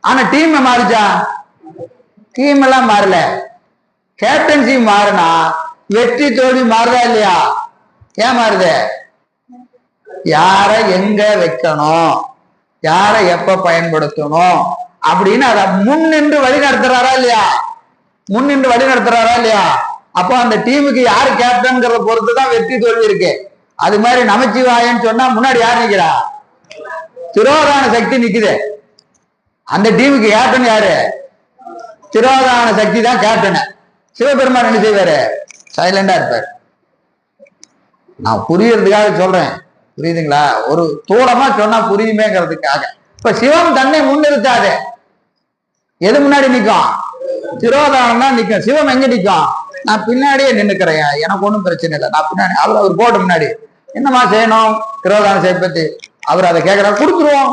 ஆனா team மாறுச்சா? Team எல்லாம் மாறல. கேப்டன்சி மாறினா வெற்றி தோல்வி மாறுதா இல்லையா? ஏன் மாறுது? யார எங்க வைக்கணும், யார எப்ப பயன்படுத்தணும் அப்படின்னு அத முன்னின்று வழி நடத்துறாரா இல்லையா? முன்னின்று வழி நடத்துறாரா இல்லையா? அப்போ அந்த டீமுக்கு யாரு கேப்டன்கிறத பொறுத்துதான் வெற்றி தோல்வி இருக்கு. அது மாதிரி நமச்சிவாயன்னு சொன்னா முன்னாடி யார் நிக்கிறா? திரோதான சக்தி நிக்குது. அந்த டீமுக்கு கேப்டன் யாரு? திரோதான சக்தி தான் கேப்டன். சிவபெருமான் என்ன செய்வாரு? சைலண்டா இருப்பார். நான் புரியறதுக்காக சொல்றேன், புரியுதுங்களா? ஒரு தூளமா சொன்னா புரியுமேங்கிறதுக்காக. இப்ப சிவம் தன்னை முன்னிறுத்தாது. எது முன்னாடி நிற்கும்? திரோதானம் தான் நிற்கும். சிவம் எங்க நிற்கும்? நான் பின்னாடியே நின்னுக்கிறேன், எனக்கு ஒன்றும் பிரச்சனை இல்லை, நான் பின்னாடி. அவர் போட்டு முன்னாடி என்னமா செய்யணும்? திரோதான செய்ய பத்தி அவர் அதை கேட்கிறார், கொடுத்துருவோம்.